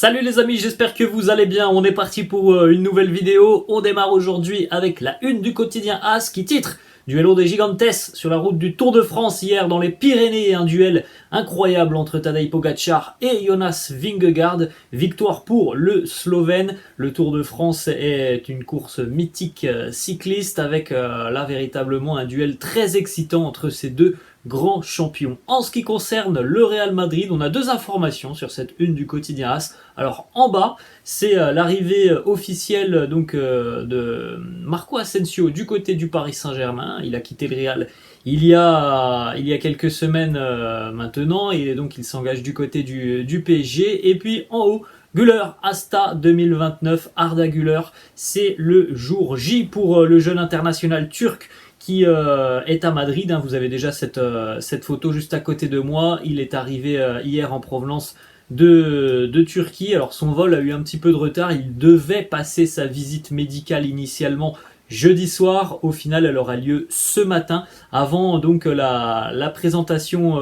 Salut les amis, j'espère que vous allez bien. On est parti pour une nouvelle vidéo. On démarre aujourd'hui avec la une du quotidien AS qui titre Duello des Gigantes sur la route du Tour de France hier dans les Pyrénées. Un duel incroyable entre Tadej Pogačar et Jonas Vingegaard. Victoire pour le Slovène. Le Tour de France est une course mythique cycliste avec là véritablement un duel très excitant entre ces deux grands champions. En ce qui concerne le Real Madrid, on a deux informations sur cette une du quotidien AS. Alors en bas, c'est l'arrivée officielle de Marco Asensio du côté du Paris Saint-Germain. Il a quitté le Real il y a quelques semaines maintenant et donc il s'engage du côté du PSG. Et puis en haut, Güler Asta 2029, Arda Güler, c'est le jour J pour le jeune international turc qui est à Madrid. Vous avez déjà cette photo juste à côté de moi. Il est arrivé hier en provenance de Turquie. Alors son vol a eu un petit peu de retard. Il devait passer sa visite médicale initialement jeudi soir. Au final, elle aura lieu ce matin, avant donc la présentation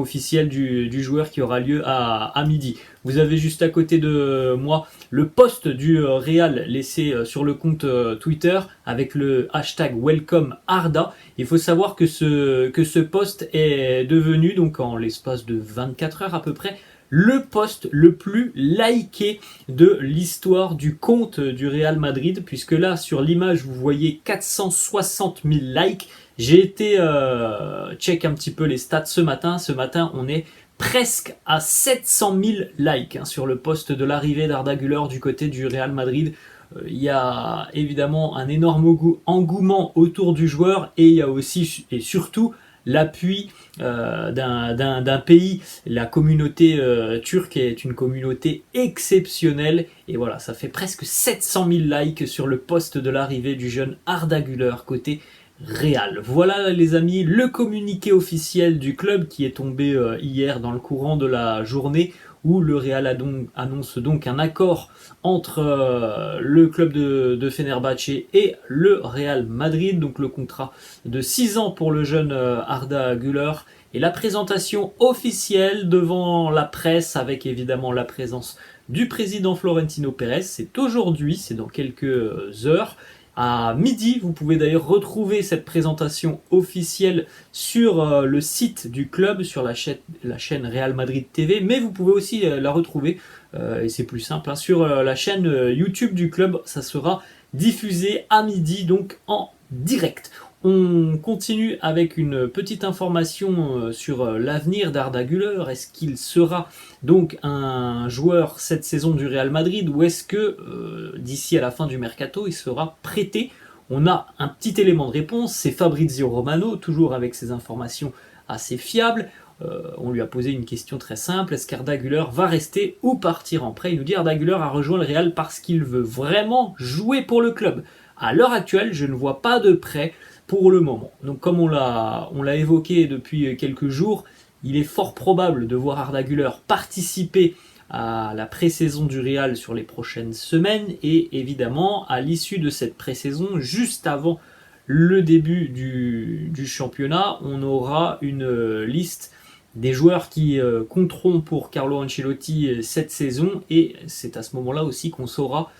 officielle du joueur qui aura lieu à midi. Vous avez juste à côté de moi le post du Real laissé sur le compte Twitter avec le hashtag Welcome Arda. Il faut savoir que ce post est devenu, donc en l'espace de 24 heures à peu près, le post le plus liké de l'histoire du compte du Real Madrid, puisque là sur l'image vous voyez 460 000 likes. J'ai été check un petit peu les stats ce matin. Ce matin on est presque à 700 000 likes sur le post de l'arrivée d'Arda Güler du côté du Real Madrid. Il y a évidemment un énorme engouement autour du joueur et il y a aussi et surtout l'appui d'un pays. La communauté turque est une communauté exceptionnelle et voilà, ça fait presque 700 000 likes sur le post de l'arrivée du jeune Arda Güler côté Real. Voilà les amis, le communiqué officiel du club qui est tombé hier dans le courant de la journée, où le Real annonce donc un accord entre le club de Fenerbahçe et le Real Madrid, donc le contrat de 6 ans pour le jeune Arda Güler, et la présentation officielle devant la presse avec évidemment la présence du président Florentino Pérez. C'est aujourd'hui, c'est dans quelques heures. À midi, vous pouvez d'ailleurs retrouver cette présentation officielle sur le site du club, sur la chaîne Real Madrid TV, mais vous pouvez aussi la retrouver, et c'est plus simple, sur la chaîne YouTube du club. Ça sera diffusé à midi, donc en direct. On continue avec une petite information sur l'avenir d'Arda Güler. Est-ce qu'il sera donc un joueur cette saison du Real Madrid, ou est-ce que d'ici à la fin du mercato il sera prêté? On a un petit élément de réponse, c'est Fabrizio Romano, toujours avec ses informations assez fiables. On lui a posé une question très simple: est-ce qu'Arda Güler va rester ou partir en prêt? Il nous dit: Arda Güler a rejoint le Real parce qu'il veut vraiment jouer pour le club. À l'heure actuelle, je ne vois pas de prêt pour le moment. Donc comme on l'a évoqué depuis quelques jours, il est fort probable de voir Arda Güler participer à la pré-saison du Real sur les prochaines semaines, et évidemment à l'issue de cette pré-saison, juste avant le début du championnat, on aura une liste des joueurs qui compteront pour Carlo Ancelotti cette saison, et c'est à ce moment-là aussi qu'on saura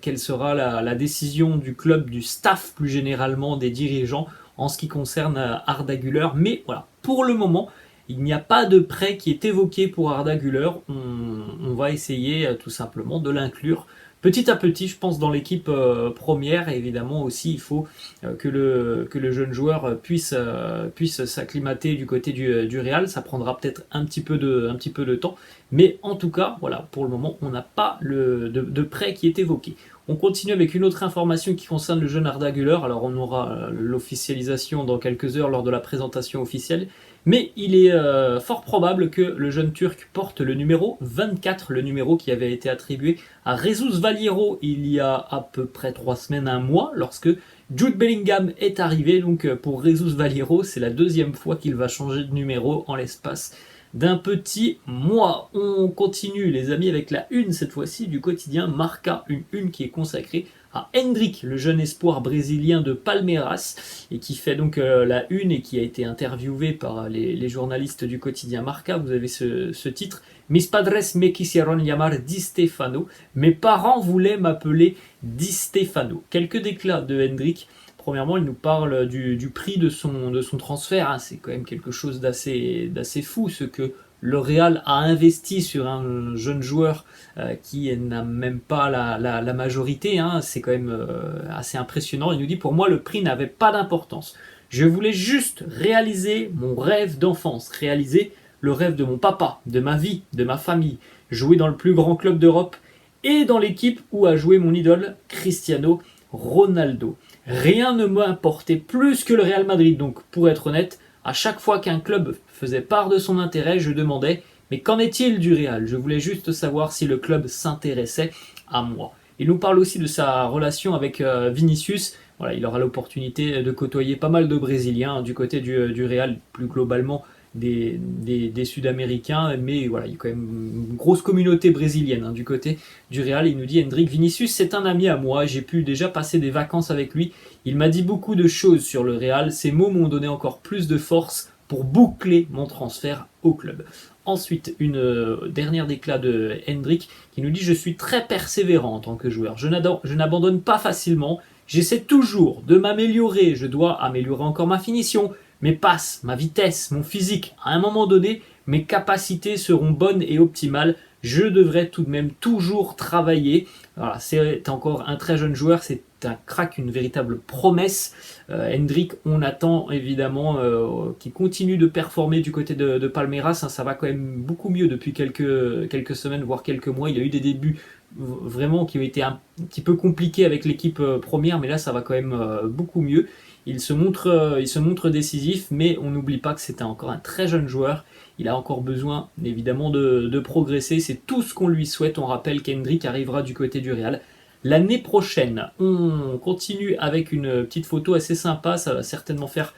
quelle sera la décision du club, du staff plus généralement, des dirigeants en ce qui concerne Arda Güler. Mais voilà, pour le moment, il n'y a pas de prêt qui est évoqué pour Arda Güler. On va essayer tout simplement de l'inclure petit à petit, je pense, dans l'équipe première. Et évidemment aussi, il faut que le jeune joueur puisse s'acclimater du côté du Real. Ça prendra peut-être un petit peu de temps. Mais en tout cas, voilà, pour le moment, on n'a pas de prêt qui est évoqué. On continue avec une autre information qui concerne le jeune Arda Güler. Alors on aura l'officialisation dans quelques heures lors de la présentation officielle. Mais il est fort probable que le jeune Turc porte le numéro 24, le numéro qui avait été attribué à Jesus Vallejo il y a à peu près 3 semaines, un mois, lorsque Jude Bellingham est arrivé. Donc pour Jesus Vallejo, c'est la deuxième fois qu'il va changer de numéro en l'espace d'un petit mois. On continue les amis avec la une cette fois-ci du quotidien Marca, une qui est consacrée à Endrick, le jeune espoir brésilien de Palmeiras, et qui fait donc la une et qui a été interviewé par les journalistes du quotidien Marca. Vous avez ce titre. Mis padres me quisieron llamar Di Stefano. Mes parents voulaient m'appeler Di Stefano. Quelques déclats de Endrick. Premièrement, il nous parle du prix de son transfert. Hein. C'est quand même quelque chose d'assez fou, ce que le Real a investi sur un jeune joueur qui n'a même pas la majorité. Hein. C'est quand même assez impressionnant. Il nous dit, pour moi, le prix n'avait pas d'importance. Je voulais juste réaliser mon rêve d'enfance, réaliser le rêve de mon papa, de ma vie, de ma famille, jouer dans le plus grand club d'Europe et dans l'équipe où a joué mon idole Cristiano Ronaldo. Rien ne m'importait plus que le Real Madrid. Donc, pour être honnête, à chaque fois qu'un club faisait part de son intérêt, je demandais « Mais qu'en est-il du Real ?» Je voulais juste savoir si le club s'intéressait à moi. Il nous parle aussi de sa relation avec Vinicius. Voilà, il aura l'opportunité de côtoyer pas mal de Brésiliens du côté du Real, plus globalement des Sud-Américains, mais voilà, il y a quand même une grosse communauté brésilienne du côté du Real. Il nous dit Endrick, Vinicius c'est un ami à moi, j'ai pu déjà passer des vacances avec lui, il m'a dit beaucoup de choses sur le Real, ces mots m'ont donné encore plus de force pour boucler mon transfert au club. Ensuite, une dernière déclat de Endrick qui nous dit « Je suis très persévérant en tant que joueur, je n'abandonne pas facilement, j'essaie toujours de m'améliorer, je dois améliorer encore ma finition, mes passes, ma vitesse, mon physique. À un moment donné, mes capacités seront bonnes et optimales. Je devrais tout de même toujours travailler. » Voilà, c'est encore un très jeune joueur, c'est un crack, une véritable promesse. Endrick, on attend évidemment qu'il continue de performer du côté de Palmeiras. Hein, ça va quand même beaucoup mieux depuis quelques semaines, voire quelques mois. Il a eu des débuts vraiment qui ont été un petit peu compliqués avec l'équipe première, mais là ça va quand même beaucoup mieux. Il se montre décisif, mais on n'oublie pas que c'est encore un très jeune joueur. Il a encore besoin, évidemment, de progresser. C'est tout ce qu'on lui souhaite. On rappelle qu'Endrick arrivera du côté du Real l'année prochaine. On continue avec une petite photo assez sympa. Ça va certainement faire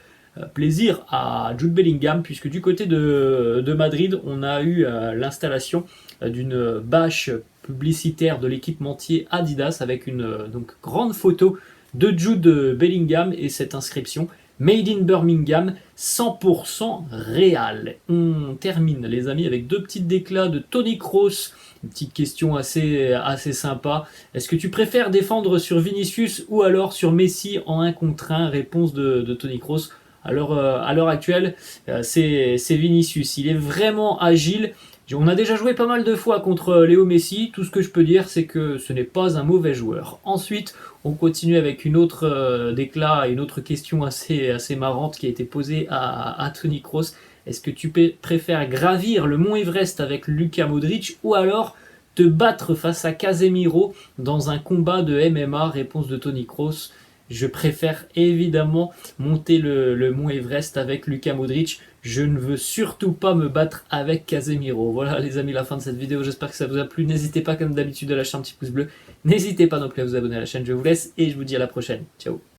plaisir à Jude Bellingham, puisque du côté de Madrid, on a eu l'installation d'une bâche publicitaire de l'équipementier Adidas avec une donc, grande photo de Jude Bellingham et cette inscription Made in Birmingham, 100% Real. On termine les amis avec deux petites déclats de Toni Kroos. Une petite question assez sympa. Est-ce que tu préfères défendre sur Vinicius ou alors sur Messi en 1 contre 1? Réponse de Toni Kroos. Alors à l'heure actuelle, c'est Vinicius. Il est vraiment agile. On a déjà joué pas mal de fois contre Léo Messi. Tout ce que je peux dire, c'est que ce n'est pas un mauvais joueur. Ensuite, on continue avec une autre déclat, une autre question assez marrante qui a été posée à Toni Kroos. Est-ce que tu préfères gravir le mont Everest avec Luka Modric ou alors te battre face à Casemiro dans un combat de MMA? Réponse de Toni Kroos. Je préfère évidemment monter le mont Everest avec Luka Modric. Je ne veux surtout pas me battre avec Casemiro. Voilà les amis, la fin de cette vidéo. J'espère que ça vous a plu. N'hésitez pas comme d'habitude à lâcher un petit pouce bleu. N'hésitez pas non plus à vous abonner à la chaîne. Je vous laisse et je vous dis à la prochaine. Ciao.